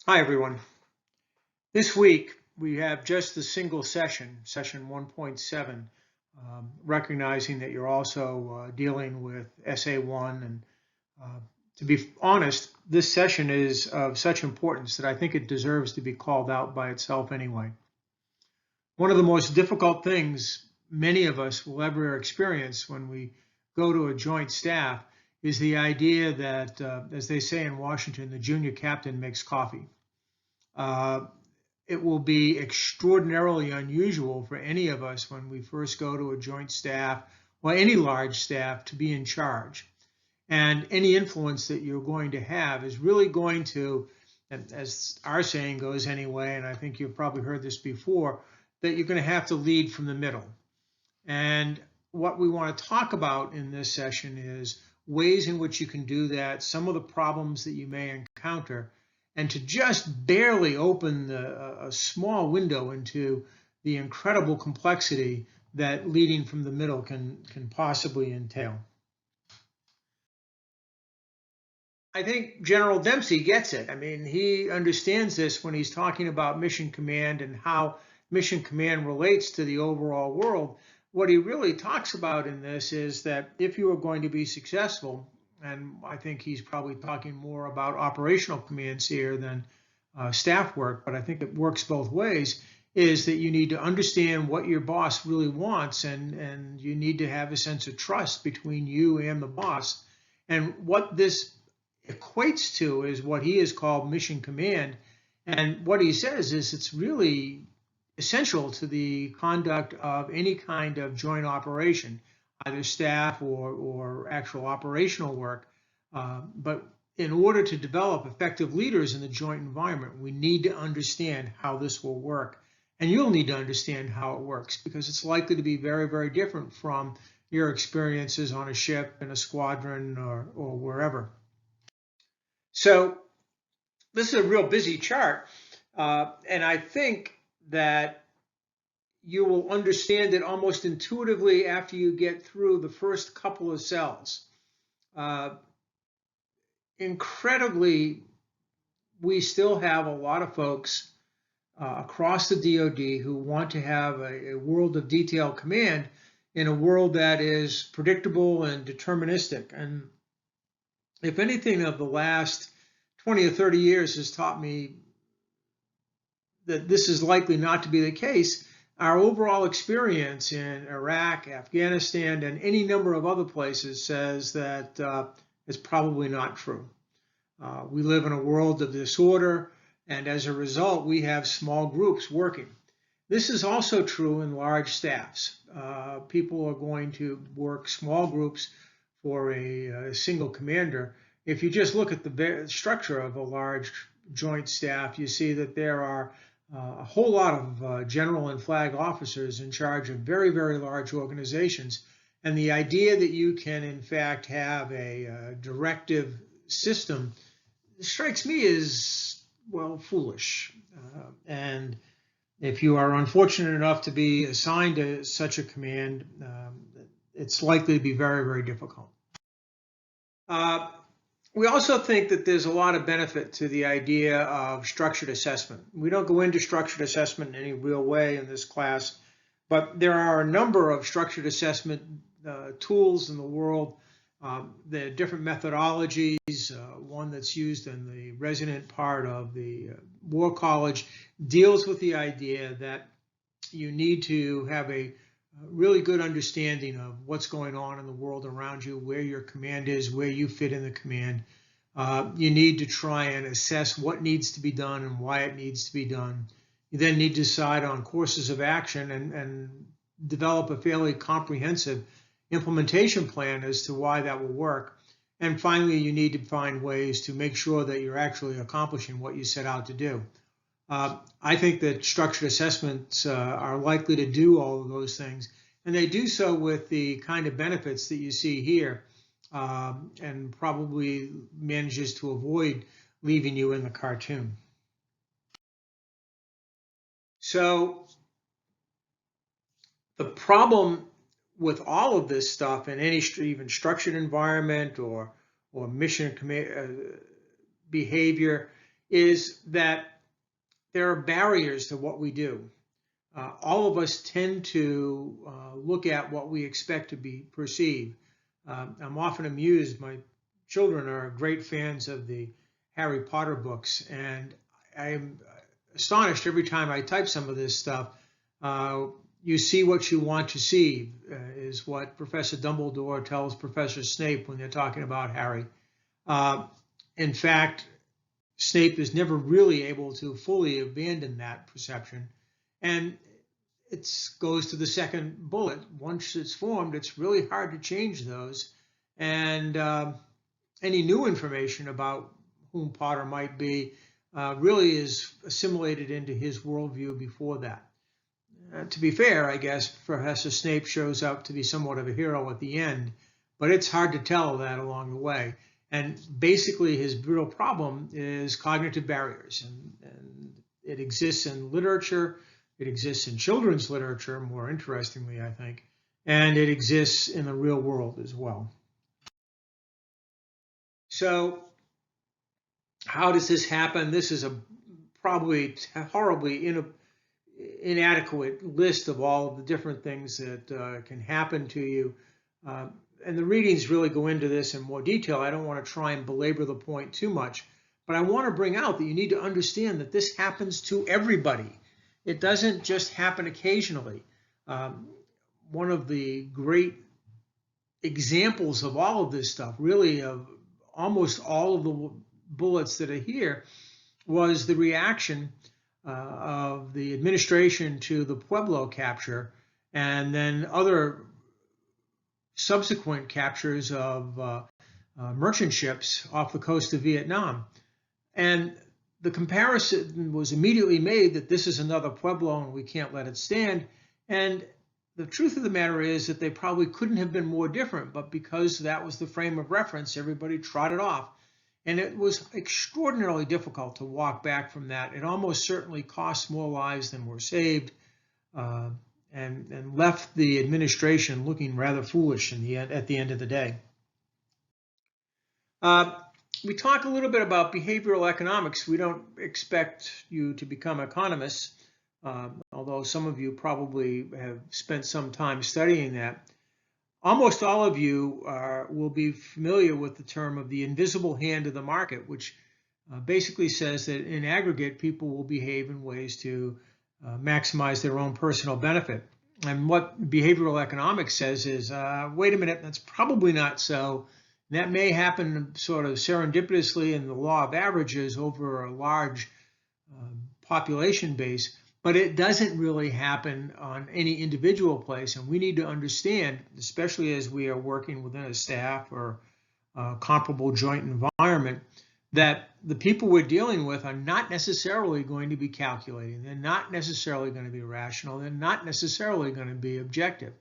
Hi, everyone. This week, we have just the single session, session 1.7, recognizing that you're also dealing with SA1. And to be honest, this session is of such importance that I think it deserves to be called out by itself anyway. One of the most difficult things many of us will ever experience when we go to a joint staff is the idea that, as they say in Washington, the junior captain makes coffee. It will be extraordinarily unusual for any of us when we first go to a joint staff or any large staff to be in charge. And any influence that you're going to have is really going to, as our saying goes anyway, and I think you've probably heard this before, that you're going to have to lead from the middle. And what we want to talk about in this session is ways in which you can do that, some of the problems that you may encounter, and to just barely open a small window into the incredible complexity that leading from the middle can possibly entail. I think General Dempsey gets it. I mean, he understands this when he's talking about Mission Command and how Mission Command relates to the overall world. What he really talks about in this is that if you are going to be successful, and I think he's probably talking more about operational commands here than staff work, but I think it works both ways, is that you need to understand what your boss really wants, and you need to have a sense of trust between you and the boss. And what this equates to is what he has called mission command. And what he says is it's really essential to the conduct of any kind of joint operation, either staff or actual operational work. But in order to develop effective leaders in the joint environment, we need to understand how this will work. And you'll need to understand how it works because it's likely to be very, very different from your experiences on a ship, in a squadron, or wherever. So this is a real busy chart, and I think that you will understand it almost intuitively after you get through the first couple of cells. Incredibly, we still have a lot of folks across the DoD who want to have a world of detailed command in a world that is predictable and deterministic. And if anything of the last 20 or 30 years has taught me that this is likely not to be the case, our overall experience in Iraq, Afghanistan, and any number of other places says that it's probably not true. We live in a world of disorder, and as a result, we have small groups working. This is also true in large staffs. People are going to work small groups for a single commander. If you just look at the structure of a large joint staff, you see that there are a whole lot of general and flag officers in charge of very, very large organizations. And the idea that you can, in fact, have a directive system strikes me as, well, foolish. And if you are unfortunate enough to be assigned to such a command, it's likely to be very, very difficult. We also think that there's a lot of benefit to the idea of structured assessment. We don't go into structured assessment in any real way in this class, but there are a number of structured assessment tools in the world. There are different methodologies. One that's used in the resident part of the War College deals with the idea that you need to have a really good understanding of what's going on in the world around you, where your command is, where you fit in the command. You need to try and assess what needs to be done and why it needs to be done. You then need to decide on courses of action and develop a fairly comprehensive implementation plan as to why that will work. And finally, you need to find ways to make sure that you're actually accomplishing what you set out to do. I think that structured assessments are likely to do all of those things, and they do so with the kind of benefits that you see here, and probably manages to avoid leaving you in the cartoon. So the problem with all of this stuff in any even structured environment or mission behavior is that there are barriers to what we do. All of us tend to look at what we expect to be perceived. I'm often amused. My children are great fans of the Harry Potter books, and I'm astonished every time I type some of this stuff. You see what you want to see, is what Professor Dumbledore tells Professor Snape when they're talking about Harry. In fact, Snape is never really able to fully abandon that perception. And it goes to the second bullet. Once it's formed, it's really hard to change those. And any new information about whom Potter might be really is assimilated into his worldview before that. To be fair, I guess Professor Snape shows up to be somewhat of a hero at the end, but it's hard to tell that along the way. And basically, his real problem is cognitive barriers, and it exists in literature, it exists in children's literature, more interestingly, I think, and it exists in the real world as well. So, how does this happen? This is a probably horribly inadequate list of all of the different things that can happen to you. And the readings really go into this in more detail. I don't want to try and belabor the point too much, but I want to bring out that you need to understand that this happens to everybody. It doesn't just happen occasionally. One of the great examples of all of this stuff, really of almost all of the bullets that are here, was the reaction of the administration to the Pueblo capture, and then other subsequent captures of merchant ships off the coast of Vietnam. And the comparison was immediately made that this is another Pueblo and we can't let it stand. And the truth of the matter is that they probably couldn't have been more different, but because that was the frame of reference, everybody trotted off. And it was extraordinarily difficult to walk back from that. It almost certainly cost more lives than were saved, and left the administration looking rather foolish at the end of the day. We talk a little bit about behavioral economics. We don't expect you to become economists, although some of you probably have spent some time studying that. Almost all of you will be familiar with the term of the invisible hand of the market, which basically says that in aggregate, people will behave in ways to maximize their own personal benefit. And what behavioral economics says is, wait a minute, that's probably not so. That may happen sort of serendipitously in the law of averages over a large population base, but it doesn't really happen on any individual place. And we need to understand, especially as we are working within a staff or a comparable joint environment, that the people we're dealing with are not necessarily going to be calculating. They're not necessarily going to be rational. They're not necessarily going to be objective.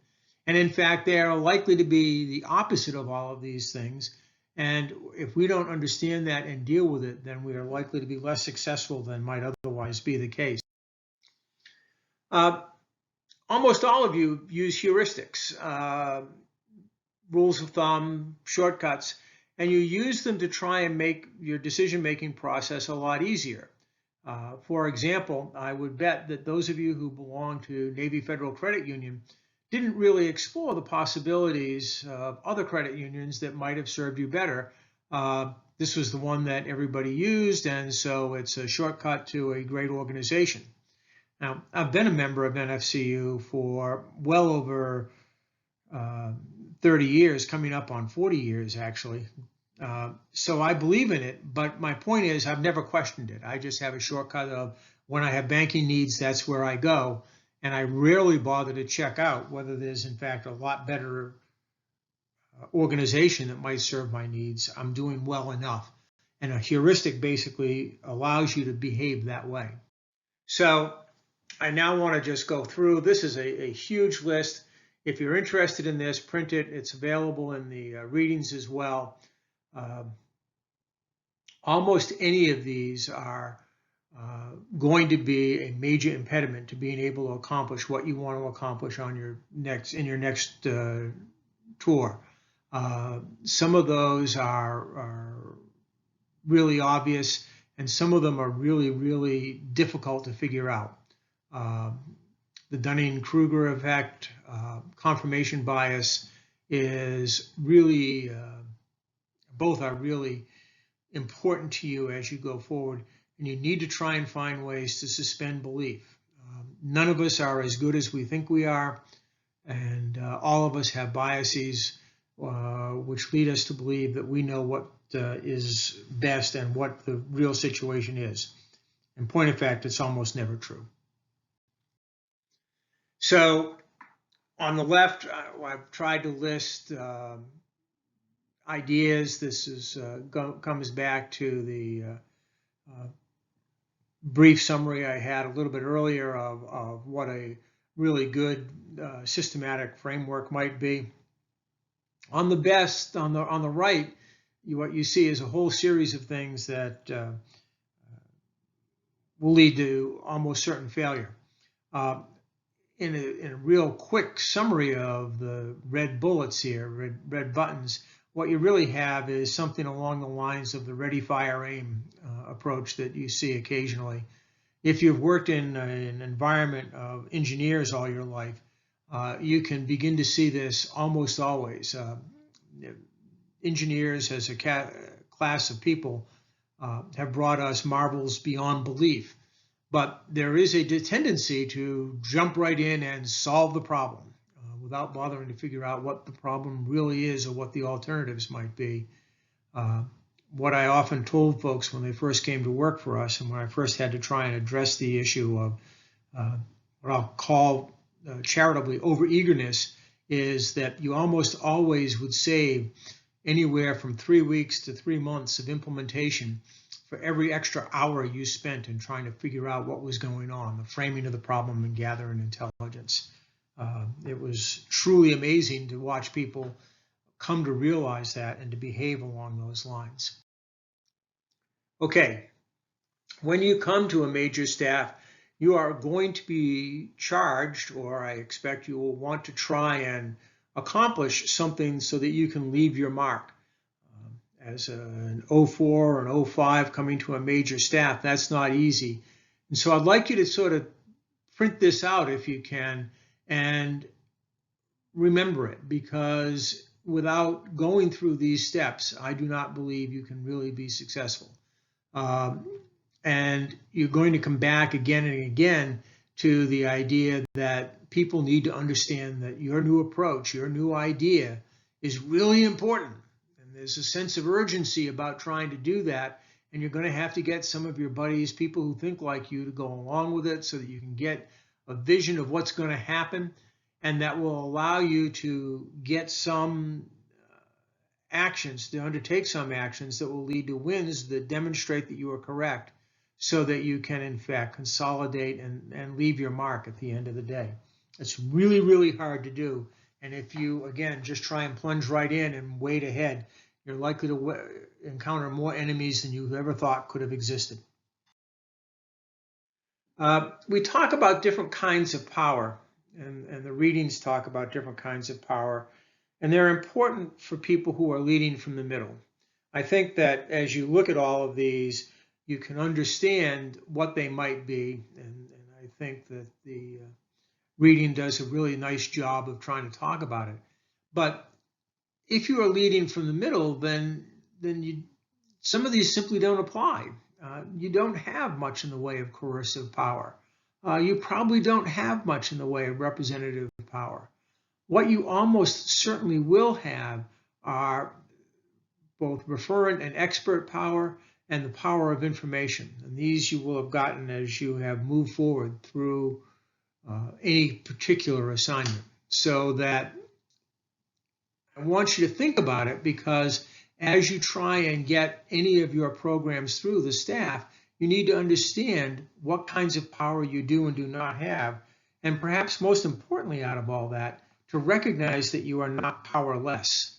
And in fact, they are likely to be the opposite of all of these things. And if we don't understand that and deal with it, then we are likely to be less successful than might otherwise be the case. Almost all of you use heuristics, rules of thumb, shortcuts, and you use them to try and make your decision-making process a lot easier. For example, I would bet that those of you who belong to Navy Federal Credit Union didn't really explore the possibilities of other credit unions that might have served you better. This was the one that everybody used, and so it's a shortcut to a great organization. Now, I've been a member of NFCU for well over 30 years, coming up on 40 years, actually. So I believe in it, but my point is I've never questioned it. I just have a shortcut of when I have banking needs, that's where I go. And I rarely bother to check out whether there's, in fact, a lot better organization that might serve my needs. I'm doing well enough. And a heuristic basically allows you to behave that way. So I now want to just go through. This is a huge list. If you're interested in this, print it. It's available in the readings as well. Almost any of these are going to be a major impediment to being able to accomplish what you want to accomplish on your next tour. Some of those are really obvious, and some of them are really, really difficult to figure out. The Dunning-Kruger effect, confirmation bias is really, both are really important to you as you go forward, and you need to try and find ways to suspend belief. None of us are as good as we think we are, and all of us have biases which lead us to believe that we know what is best and what the real situation is. In point of fact, it's almost never true. So on the left, I've tried to list ideas. This is comes back to the brief summary I had a little bit earlier of what a really good systematic framework might be. On the right, what you see is a whole series of things that will lead to almost certain failure. In a real quick summary of the red bullets here, red buttons, what you really have is something along the lines of the ready, fire, aim approach that you see occasionally. If you've worked in an environment of engineers all your life, you can begin to see this almost always. Engineers as a class of people have brought us marvels beyond belief. But there is a tendency to jump right in and solve the problem without bothering to figure out what the problem really is or what the alternatives might be. What I often told folks when they first came to work for us and when I first had to try and address the issue of what I'll call charitably overeagerness is that you almost always would save anywhere from 3 weeks to 3 months of implementation for every extra hour you spent in trying to figure out what was going on, the framing of the problem and gathering intelligence. It was truly amazing to watch people come to realize that and to behave along those lines. Okay, when you come to a major staff, you are going to be charged, or I expect you will want to try and accomplish something so that you can leave your mark. As an 04 or an 05 coming to a major staff, that's not easy. And so I'd like you to sort of print this out if you can and remember it, because without going through these steps, I do not believe you can really be successful. And you're going to come back again and again to the idea that people need to understand that your new approach, your new idea is really important. There's a sense of urgency about trying to do that, and you're going to have to get some of your buddies, people who think like you, to go along with it so that you can get a vision of what's going to happen, and that will allow you to get some actions, to undertake some actions that will lead to wins that demonstrate that you are correct, so that you can in fact consolidate and leave your mark at the end of the day. It's really, really hard to do. And if you, again, just try and plunge right in and wade ahead, you're likely to encounter more enemies than you ever thought could have existed. We talk about different kinds of power, and the readings talk about different kinds of power, and they're important for people who are leading from the middle. I think that as you look at all of these, you can understand what they might be, and I think that the reading does a really nice job of trying to talk about it. But if you are leading from the middle, then some of these simply don't apply. You don't have much in the way of coercive power. You probably don't have much in the way of representative power. What you almost certainly will have are both referent and expert power and the power of information. And these you will have gotten as you have moved forward through any particular assignment. So that I want you to think about it, because as you try and get any of your programs through the staff, you need to understand what kinds of power you do and do not have, and perhaps most importantly out of all that, to recognize that you are not powerless.